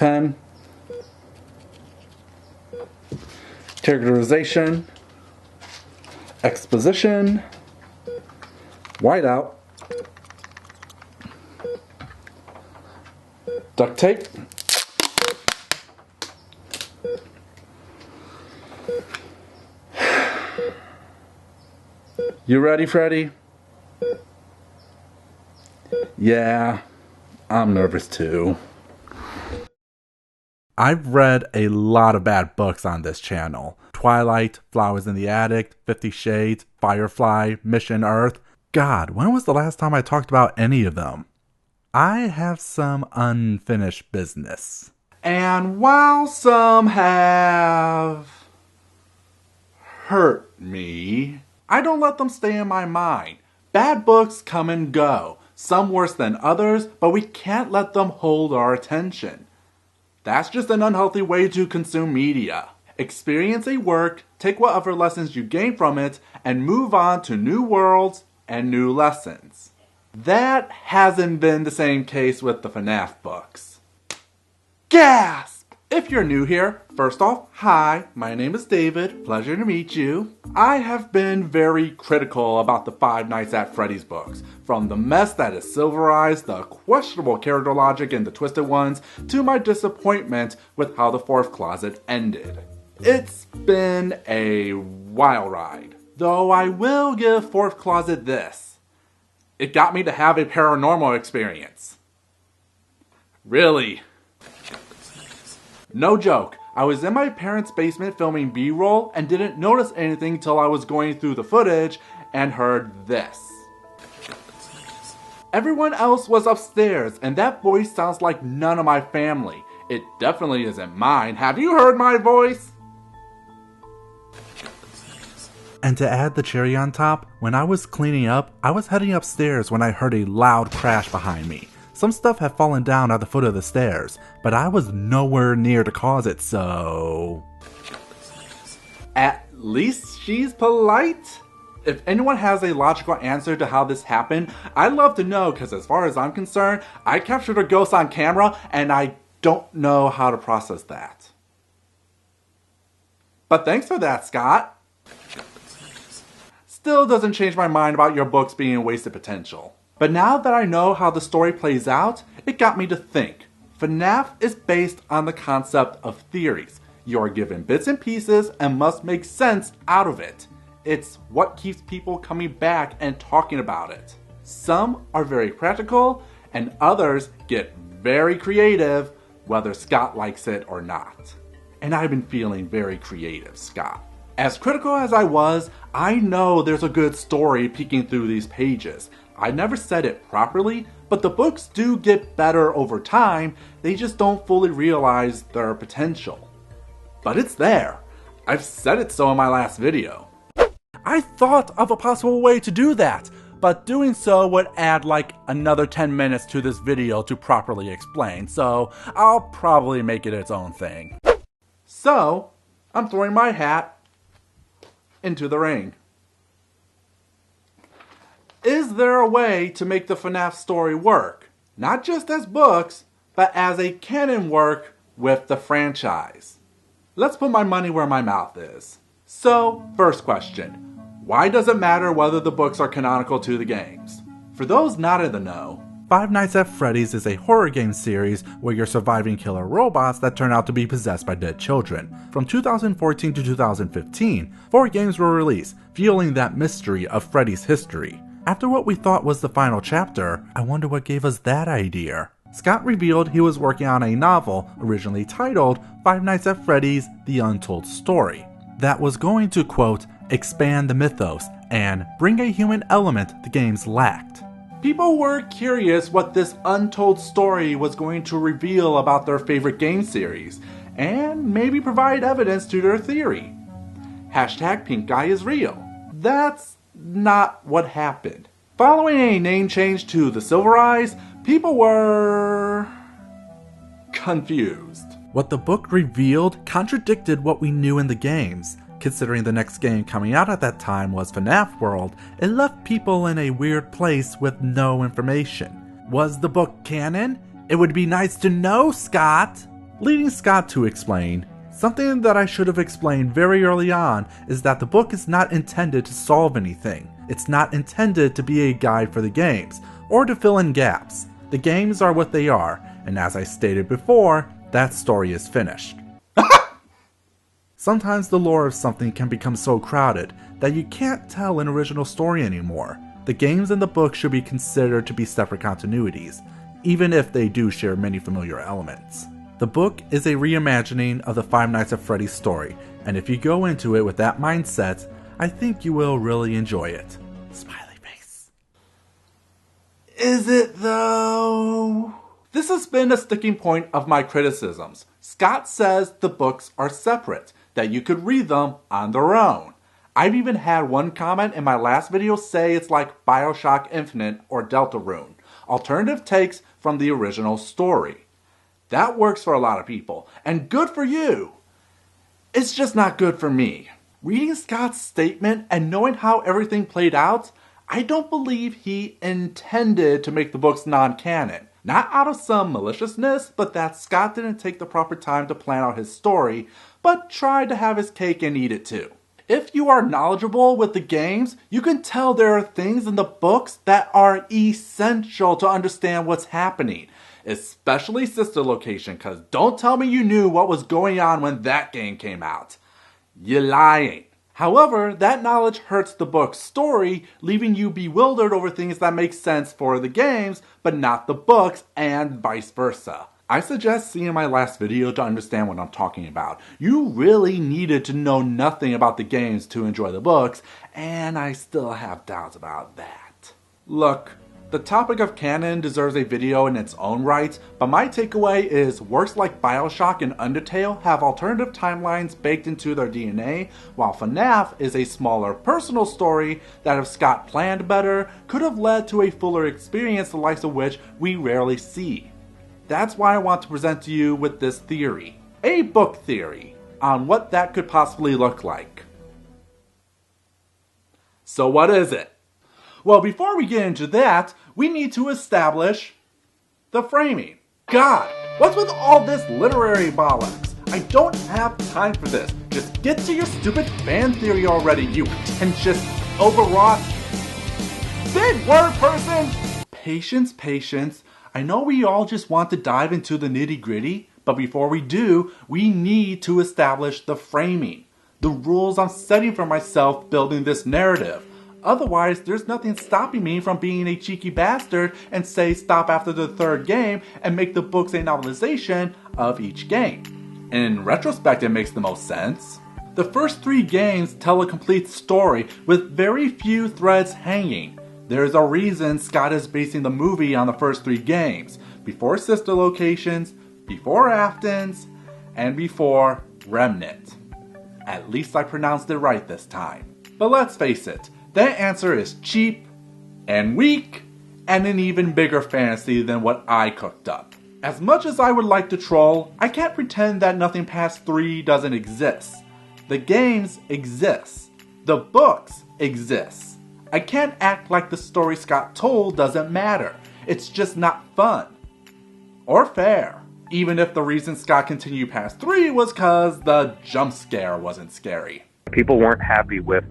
10. Characterization, exposition, whiteout, duct tape, you ready, Freddy? Yeah, I'm nervous too. I've read a lot of bad books on this channel. Twilight, Flowers in the Attic, 50 Shades, Firefly, Mission Earth. God, when was the last time I talked about any of them? I have some unfinished business. And while some have hurt me, I don't let them stay in my mind. Bad books come and go, some worse than others, but we can't let them hold our attention. That's just an unhealthy way to consume media. Experience a work, take whatever lessons you gain from it, and move on to new worlds and new lessons. That hasn't been the same case with the FNAF books. Gasp! If you're new here, first off, hi, my name is David, pleasure to meet you. I have been very critical about the Five Nights at Freddy's books, from the mess that is Silver Eyes, the questionable character logic in the Twisted Ones, to my disappointment with how the Fourth Closet ended. It's been a wild ride, though I will give Fourth Closet this. It got me to have a paranormal experience. Really. No joke, I was in my parents' basement filming B-roll and didn't notice anything till I was going through the footage and heard this. Everyone else was upstairs and that voice sounds like none of my family. It definitely isn't mine. Have you heard my voice? And to add the cherry on top, when I was cleaning up, I was heading upstairs when I heard a loud crash behind me. Some stuff had fallen down at the foot of the stairs, but I was nowhere near to cause it, so... At least she's polite? If anyone has a logical answer to how this happened, I'd love to know, because as far as I'm concerned, I captured a ghost on camera, and I don't know how to process that. But thanks for that, Scott. Still doesn't change my mind about your books being wasted potential. But now that I know how the story plays out, it got me to think. FNAF is based on the concept of theories. You are given bits and pieces and must make sense out of it. It's what keeps people coming back and talking about it. Some are very practical, and others get very creative, whether Scott likes it or not. And I've been feeling very creative, Scott. As critical as I was, I know there's a good story peeking through these pages. I never said it properly, but the books do get better over time, they just don't fully realize their potential. But it's there. I've said it so in my last video. I thought of a possible way to do that, but doing so would add like another 10 minutes to this video to properly explain, so I'll probably make it its own thing. So, I'm throwing my hat into the ring. Is there a way to make the FNAF story work? Not just as books, but as a canon work with the franchise? Let's put my money where my mouth is. So, first question. Why does it matter whether the books are canonical to the games? For those not in the know, Five Nights at Freddy's is a horror game series where you're surviving killer robots that turn out to be possessed by dead children. From 2014 to 2015, 4 games were released, fueling that mystery of Freddy's history. After what we thought was the final chapter, I wonder what gave us that idea. Scott revealed he was working on a novel originally titled Five Nights at Freddy's The Untold Story that was going to, quote, expand the mythos and bring a human element the games lacked. People were curious what this untold story was going to reveal about their favorite game series, and maybe provide evidence to their theory. Hashtag pink guy is real. That's not what happened. Following a name change to the Silver Eyes, people were confused. What the book revealed contradicted what we knew in the games. Considering the next game coming out at that time was FNAF World, it left people in a weird place with no information. Was the book canon? It would be nice to know, Scott! leading Scott to explain, "Something that I should have explained very early on is that the book is not intended to solve anything. It's not intended to be a guide for the games, or to fill in gaps. The games are what they are, and as I stated before, that story is finished." Sometimes the lore of something can become so crowded that you can't tell an original story anymore. The games and the book should be considered to be separate continuities, even if they do share many familiar elements. The book is a reimagining of the Five Nights at Freddy's story, and if you go into it with that mindset, I think you will really enjoy it. Smiley face. Is it though? This has been a sticking point of my criticisms. Scott says the books are separate, that you could read them on their own. I've even had one comment in my last video say it's like BioShock Infinite or Deltarune, alternative takes from the original story. That works for a lot of people, and good for you. It's just not good for me. Reading Scott's statement and knowing how everything played out, I don't believe he intended to make the books non-canon. Not out of some maliciousness, but that Scott didn't take the proper time to plan out his story, but tried to have his cake and eat it too. If you are knowledgeable with the games, you can tell there are things in the books that are essential to understand what's happening. Especially Sister Location, cause don't tell me you knew what was going on when that game came out. You're lying. However, that knowledge hurts the book's story, leaving you bewildered over things that make sense for the games, but not the books, and vice versa. I suggest seeing my last video to understand what I'm talking about. You really needed to know nothing about the games to enjoy the books, and I still have doubts about that. Look, the topic of canon deserves a video in its own right, but my takeaway is works like BioShock and Undertale have alternative timelines baked into their DNA, while FNAF is a smaller personal story that if Scott planned better, could have led to a fuller experience the likes of which we rarely see. That's why I want to present to you with this theory, a book theory, on what that could possibly look like. So what is it? Well, before we get into that, we need to establish the framing. God, what's with all this literary bollocks? I don't have time for this. Just get to your stupid fan theory already, you pretentious, overwrought, big word person! Patience, patience. I know we all just want to dive into the nitty-gritty, but before we do, we need to establish the framing. The rules I'm setting for myself building this narrative. Otherwise, there's nothing stopping me from being a cheeky bastard and say stop after the third game and make the books a novelization of each game. In retrospect, it makes the most sense. The first 3 games tell a complete story with very few threads hanging. There's a reason Scott is basing the movie on the first 3 games, before Sister Locations, before Afton's, and before Remnant. At least I pronounced it right this time. But let's face it, that answer is cheap and weak and an even bigger fantasy than what I cooked up. As much as I would like to troll, I can't pretend that nothing past 3 doesn't exist. The games exist. The books exist. I can't act like the story Scott told doesn't matter. It's just not fun. Or fair. Even if the reason Scott continued past 3 was cause the jump scare wasn't scary. People weren't happy with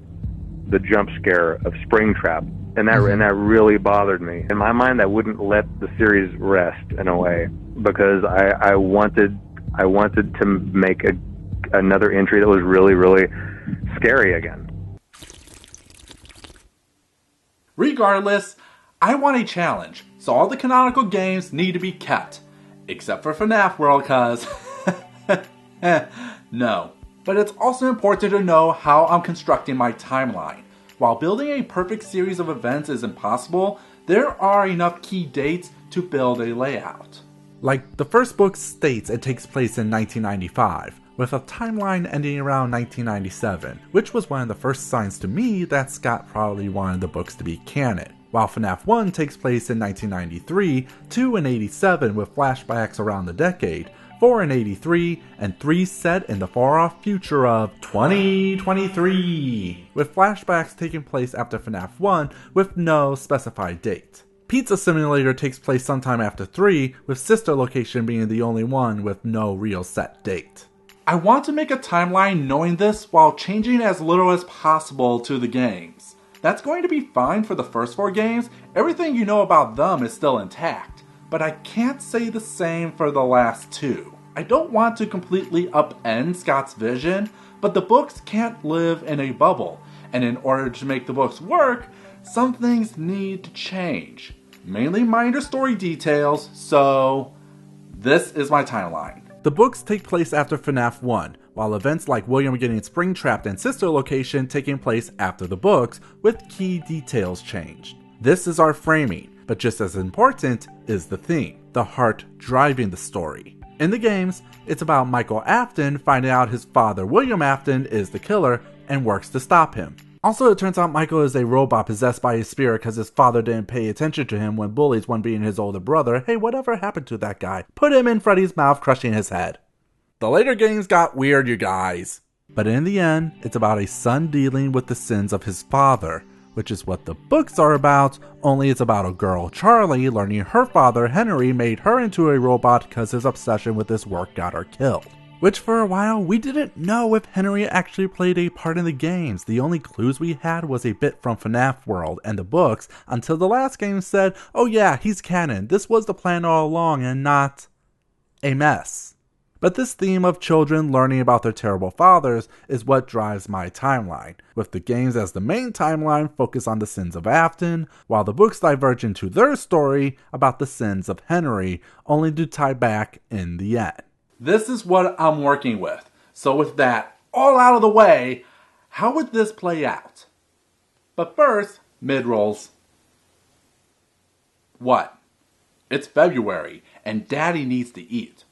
the jump scare of Springtrap, and that really bothered me. In my mind, I wouldn't let the series rest in a way, because I wanted to make another entry that was really, really scary again. Regardless, I want a challenge, so all the canonical games need to be kept, except for FNAF World, cause no. But it's also important to know how I'm constructing my timeline. While building a perfect series of events is impossible, there are enough key dates to build a layout. Like, the first book states it takes place in 1995, with a timeline ending around 1997, which was one of the first signs to me that Scott probably wanted the books to be canon. While FNAF 1 takes place in 1993, 2 in 87 with flashbacks around the decade, 4 in 83, and 3 set in the far-off future of 2023, with flashbacks taking place after FNAF 1 with no specified date. Pizza Simulator takes place sometime after 3, with Sister Location being the only one with no real set date. I want to make a timeline knowing this while changing as little as possible to the games. That's going to be fine for the first 4 games, everything you know about them is still intact, but I can't say the same for the last 2. I don't want to completely upend Scott's vision, but the books can't live in a bubble, and in order to make the books work, some things need to change. Mainly minor story details, so this is my timeline. The books take place after FNAF 1, while events like William getting spring-trapped and Sister Location taking place after the books, with key details changed. This is our framing, but just as important is the theme, the heart driving the story. In the games, it's about Michael Afton finding out his father William Afton is the killer and works to stop him. Also, it turns out Michael is a robot possessed by his spirit because his father didn't pay attention to him when bullies, one being his older brother, hey, whatever happened to that guy, put him in Freddy's mouth, crushing his head. The later games got weird, you guys. But in the end, it's about a son dealing with the sins of his father, which is what the books are about, only it's about a girl, Charlie, learning her father, Henry, made her into a robot because his obsession with his work got her killed. Which for a while, we didn't know if Henry actually played a part in the games. The only clues we had was a bit from FNAF World and the books, until the last game said, oh yeah, he's canon, this was the plan all along and not a mess. But this theme of children learning about their terrible fathers is what drives my timeline, with the games as the main timeline focus on the sins of Afton, while the books diverge into their story about the sins of Henry, only to tie back in the end. This is what I'm working with. So with that all out of the way, how would this play out? But first, mid-rolls. What? It's February, and Daddy needs to eat.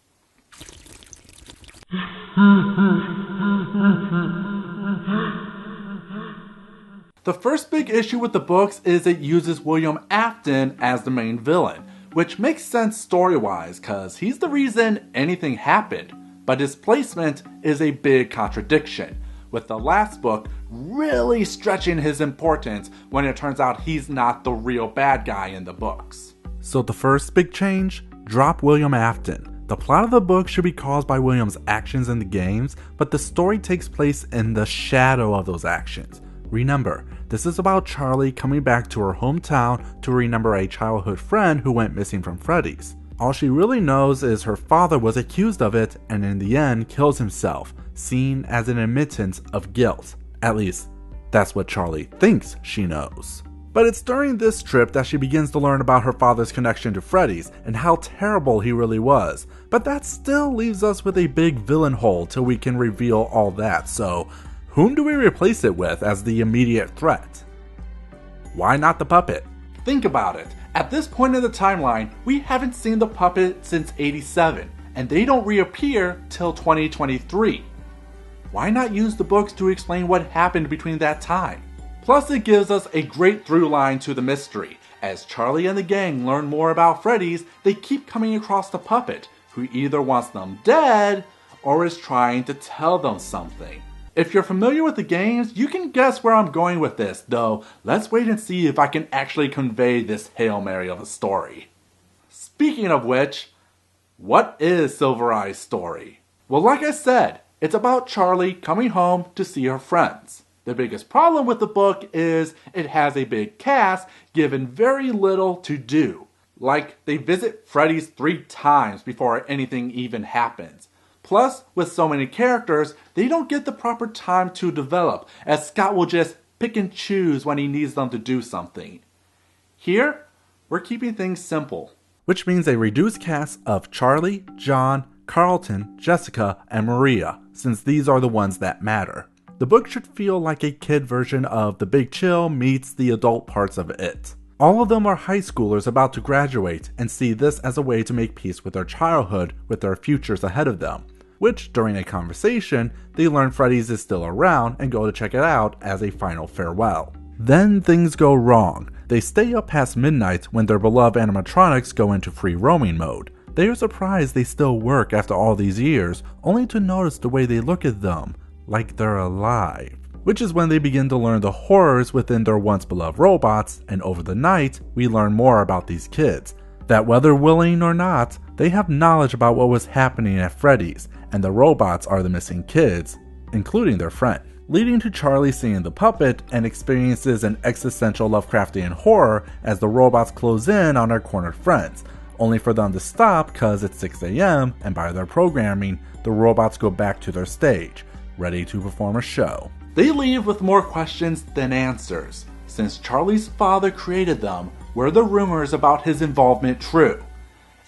The first big issue with the books is it uses William Afton as the main villain, which makes sense story-wise cause he's the reason anything happened, but his placement is a big contradiction, with the last book really stretching his importance when it turns out he's not the real bad guy in the books. So the first big change? Drop William Afton. The plot of the book should be caused by William's actions in the games, but the story takes place in the shadow of those actions. Remember, this is about Charlie coming back to her hometown to remember a childhood friend who went missing from Freddy's. All she really knows is her father was accused of it and in the end kills himself, seen as an admittance of guilt. At least, that's what Charlie thinks she knows. But it's during this trip that she begins to learn about her father's connection to Freddy's and how terrible he really was. But that still leaves us with a big villain hole till we can reveal all that, so whom do we replace it with as the immediate threat? Why not the puppet? Think about it. At this point in the timeline, we haven't seen the puppet since '87, and they don't reappear till 2023. Why not use the books to explain what happened between that time? Plus, it gives us a great through line to the mystery. As Charlie and the gang learn more about Freddy's, they keep coming across the puppet, who either wants them dead or is trying to tell them something. If you're familiar with the games, you can guess where I'm going with this, though let's wait and see if I can actually convey this Hail Mary of a story. Speaking of which, what is Silver Eye's story? Well, like I said, it's about Charlie coming home to see her friends. The biggest problem with the book is it has a big cast given very little to do. Like, they visit Freddy's 3 times before anything even happens. Plus, with so many characters, they don't get the proper time to develop, as Scott will just pick and choose when he needs them to do something. Here, we're keeping things simple. Which means a reduced cast of Charlie, John, Carlton, Jessica, and Maria, since these are the ones that matter. The book should feel like a kid version of The Big Chill meets the adult parts of it. All of them are high schoolers about to graduate and see this as a way to make peace with their childhood with their futures ahead of them. Which, during a conversation, they learn Freddy's is still around and go to check it out as a final farewell. Then things go wrong. They stay up past midnight when their beloved animatronics go into free roaming mode. They are surprised they still work after all these years, only to notice the way they look at them, like they're alive. which is when they begin to learn the horrors within their once beloved robots, and over the night, we learn more about these kids. That whether willing or not, they have knowledge about what was happening at Freddy's, and the robots are the missing kids, including their friend. Leading to Charlie seeing the puppet and experiences an existential Lovecraftian horror as the robots close in on our cornered friends, only for them to stop cause it's 6 a.m. and by their programming, the robots go back to their stage, ready to perform a show. They leave with more questions than answers. Since Charlie's father created them, were the rumors about his involvement true?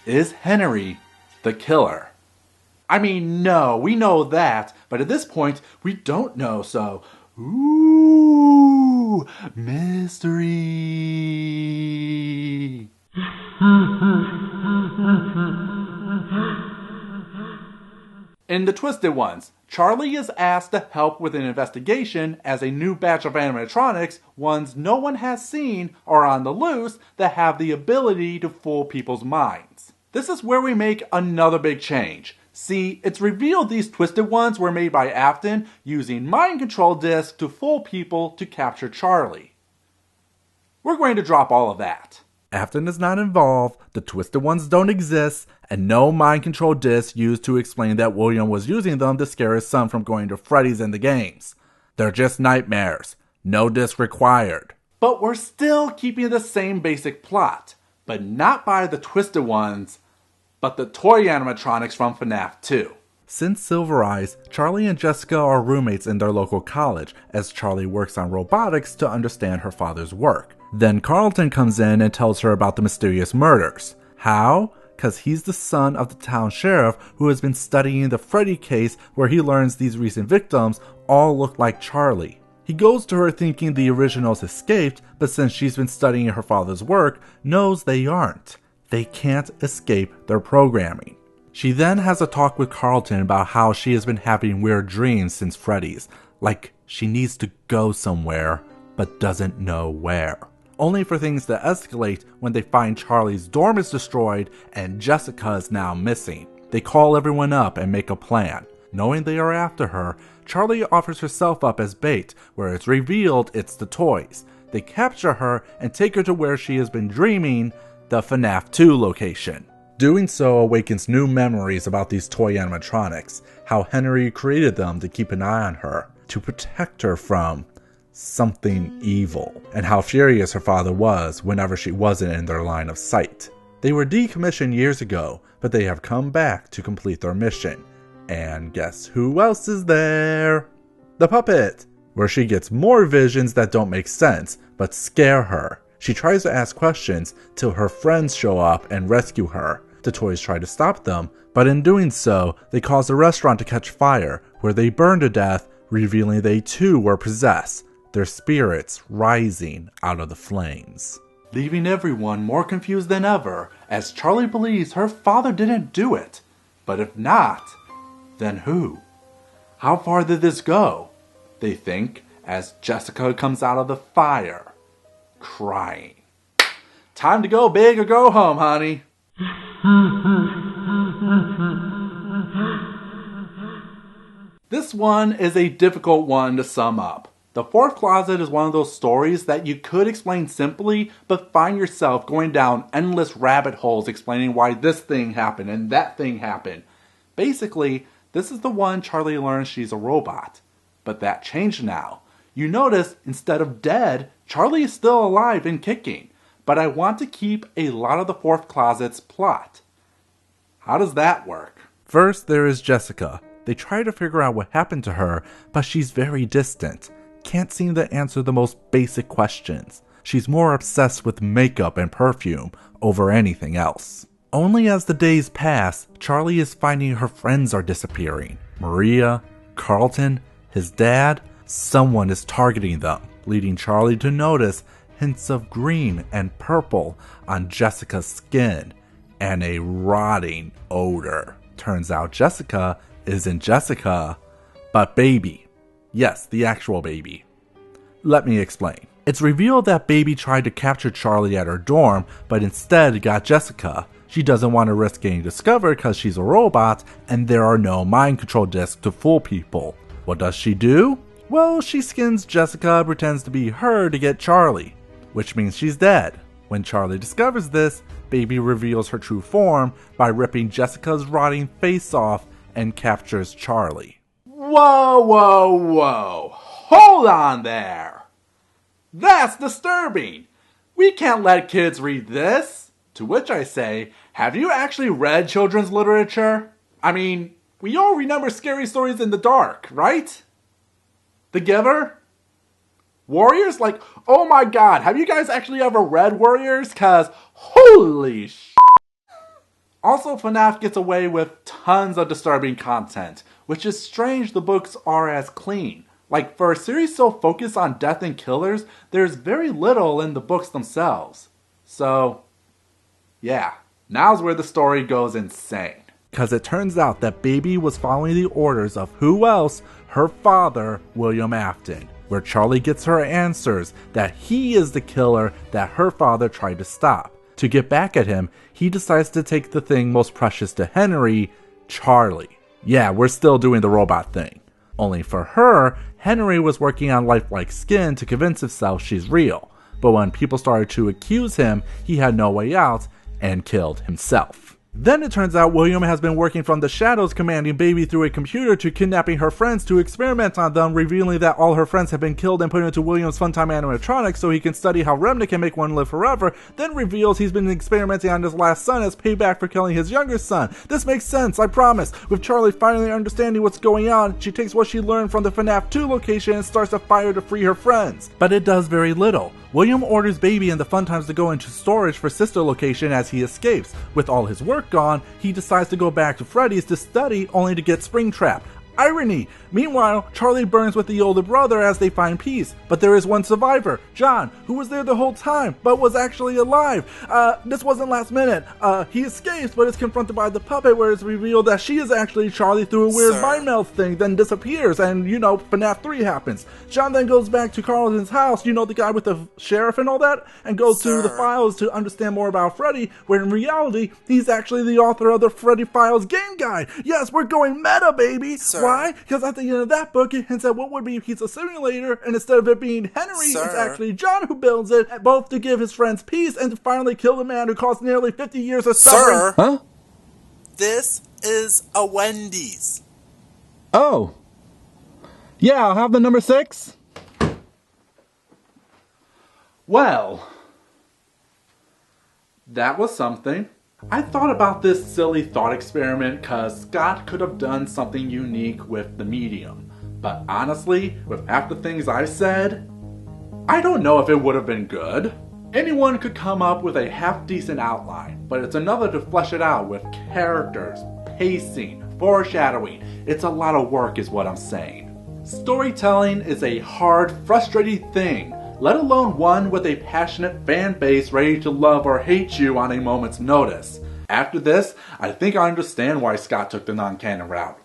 Is Henry the killer? I mean, no, we know that, but at this point, we don't know, so... Ooh, mystery! In The Twisted Ones, Charlie is asked to help with an investigation as a new batch of animatronics, ones no one has seen, are on the loose that have the ability to fool people's minds. This is where we make another big change. See, it's revealed these Twisted Ones were made by Afton using mind control discs to fool people to capture Charlie. We're going to drop all of that. Afton is not involved, the Twisted Ones don't exist, and no mind control discs used to explain that William was using them to scare his son from going to Freddy's in the games. They're just nightmares. No disc required. But we're still keeping the same basic plot, but not by the Twisted Ones, but the toy animatronics from FNAF 2. Since Silver Eyes, Charlie and Jessica are roommates in their local college, as Charlie works on robotics to understand her father's work. Then Carlton comes in and tells her about the mysterious murders. How? Because he's the son of the town sheriff who has been studying the Freddy case, where he learns these recent victims all look like Charlie. He goes to her thinking the originals escaped, but since she's been studying her father's work, knows they aren't. They can't escape their programming. She then has a talk with Carlton about how she has been having weird dreams since Freddy's, like she needs to go somewhere, but doesn't know where. Only for things to escalate when they find Charlie's dorm is destroyed and Jessica is now missing. They call everyone up and make a plan. Knowing they are after her, Charlie offers herself up as bait, where it's revealed it's the toys. They capture her and take her to where she has been dreaming, the FNAF 2 location. Doing so awakens new memories about these toy animatronics, how Henry created them to keep an eye on her, to protect her from something evil, and how furious her father was whenever she wasn't in their line of sight. They were decommissioned years ago, but they have come back to complete their mission. And guess who else is there? The puppet, where she gets more visions that don't make sense, but scare her. She tries to ask questions till her friends show up and rescue her. The toys try to stop them, but in doing so, they cause a restaurant to catch fire, where they burn to death, revealing they too were possessed, their spirits rising out of the flames. Leaving everyone more confused than ever, as Charlie believes her father didn't do it. But if not, then who? How far did this go? They think, as Jessica comes out of the fire, crying. Time to go big or go home, honey. This one is a difficult one to sum up. The Fourth Closet is one of those stories that you could explain simply, but find yourself going down endless rabbit holes explaining why this thing happened and that thing happened. Basically, this is the one Charlie learns she's a robot. But that changed now. You notice, instead of dead, Charlie is still alive and kicking. But I want to keep a lot of the Fourth Closet's plot. How does that work? First, there is Jessica. They try to figure out what happened to her, but she's very distant. Can't seem to answer the most basic questions. She's more obsessed with makeup and perfume over anything else. Only as the days pass, Charlie is finding her friends are disappearing. Maria, Carlton, his dad, someone is targeting them, leading Charlie to notice hints of green and purple on Jessica's skin and a rotting odor. Turns out Jessica isn't Jessica, but Baby. Yes, the actual Baby. Let me explain. It's revealed that Baby tried to capture Charlie at her dorm, but instead got Jessica. She doesn't want to risk getting discovered because she's a robot and there are no mind control discs to fool people. What does she do? Well, she skins Jessica, pretends to be her to get Charlie, which means she's dead. When Charlie discovers this, Baby reveals her true form by ripping Jessica's rotting face off and captures Charlie. Whoa, whoa, whoa. Hold on there. That's disturbing. We can't let kids read this. To which I say, have you actually read children's literature? I mean, we all remember scary stories in the dark, right? The Giver? Warriors? Like, oh my god, have you guys actually ever read Warriors? Cause, holy sh**. Also, FNAF gets away with tons of disturbing content, which is strange the books are as clean. Like, for a series so focused on death and killers, there's very little in the books themselves. So, yeah, now's where the story goes insane. Cause it turns out that Baby was following the orders of who else? Her father, William Afton, where Charlie gets her answers that he is the killer that her father tried to stop. To get back at him, he decides to take the thing most precious to Henry, Charlie. Yeah, we're still doing the robot thing. Only for her, Henry was working on lifelike skin to convince himself she's real. But when people started to accuse him, he had no way out and killed himself. Then it turns out William has been working from the shadows, commanding Baby through a computer to kidnapping her friends to experiment on them, revealing that all her friends have been killed and put into William's funtime animatronics so he can study how Remnant can make one live forever, then reveals he's been experimenting on his last son as payback for killing his younger son. This makes sense, I promise. With Charlie finally understanding what's going on, she takes what she learned from the FNAF 2 location and starts a fire to free her friends. But it does very little. William orders Baby and the Funtimes to go into storage for sister location as he escapes. With all his work gone, he decides to go back to Freddy's to study, only to get springtrapped. Irony! Meanwhile, Charlie burns with the older brother as they find peace, but there is one survivor, John, who was there the whole time, but was actually alive. This wasn't last minute. He escapes, but is confronted by the puppet where it's revealed that she is actually Charlie through a weird mind meld thing, then disappears, and FNAF 3 happens. John then goes back to Carlton's house, the guy with the sheriff and all that, and goes through the files to understand more about Freddy, where in reality, he's actually the author of the Freddy Files game guide. Yes, we're going meta, baby! Why? Because at the end of that book, it hints at what would be a pizza simulator, and instead of it being Henry, it's actually John who builds it, both to give his friends peace and to finally kill the man who caused nearly 50 years of suffering. Huh? This is a Wendy's. Oh. Yeah, I'll have the number 6. Well, that was something. I thought about this silly thought experiment cause Scott could have done something unique with the medium. But honestly, with half the things I said, I don't know if it would have been good. Anyone could come up with a half-decent outline, but it's another to flesh it out with characters, pacing, foreshadowing. It's a lot of work is what I'm saying. Storytelling is a hard, frustrating thing, let alone one with a passionate fan base ready to love or hate you on a moment's notice. After this, I think I understand why Scott took the non-canon route.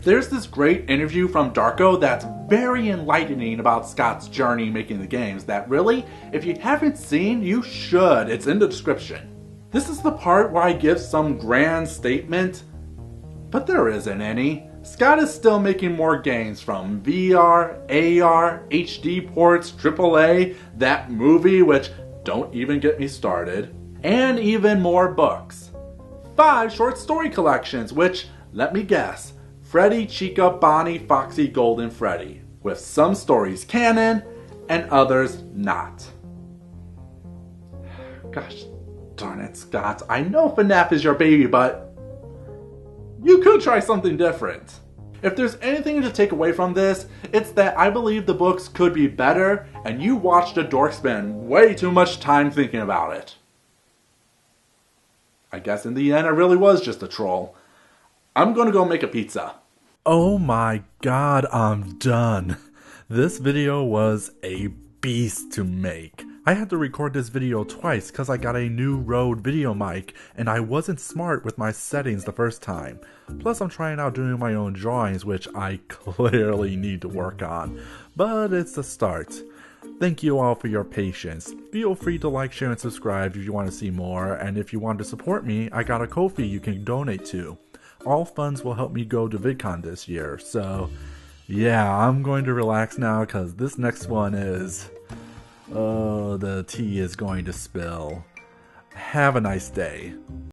There's this great interview from Darko that's very enlightening about Scott's journey making the games that really, if you haven't seen, you should. It's in the description. This is the part where I give some grand statement, but there isn't any. Scott is still making more games from VR, AR, HD ports, AAA, that movie, which don't even get me started, and even more books. 5 short story collections, which, let me guess, Freddy, Chica, Bonnie, Foxy, Golden Freddy, with some stories canon and others not. Gosh darn it, Scott. I know FNAF is your baby, but you could try something different. If there's anything to take away from this, it's that I believe the books could be better, and you watched a dork spend way too much time thinking about it. I guess in the end I really was just a troll. I'm gonna go make a pizza. Oh my god, I'm done. This video was a beast to make. I had to record this video twice because I got a new Rode video mic and I wasn't smart with my settings the first time. Plus I'm trying out doing my own drawings, which I clearly need to work on. But it's a start. Thank you all for your patience. Feel free to like, share, and subscribe if you want to see more, and if you want to support me, I got a Ko-fi you can donate to. All funds will help me go to VidCon this year, so Yeah, I'm going to relax now because this next one is... Oh, the tea is going to spill. Have a nice day.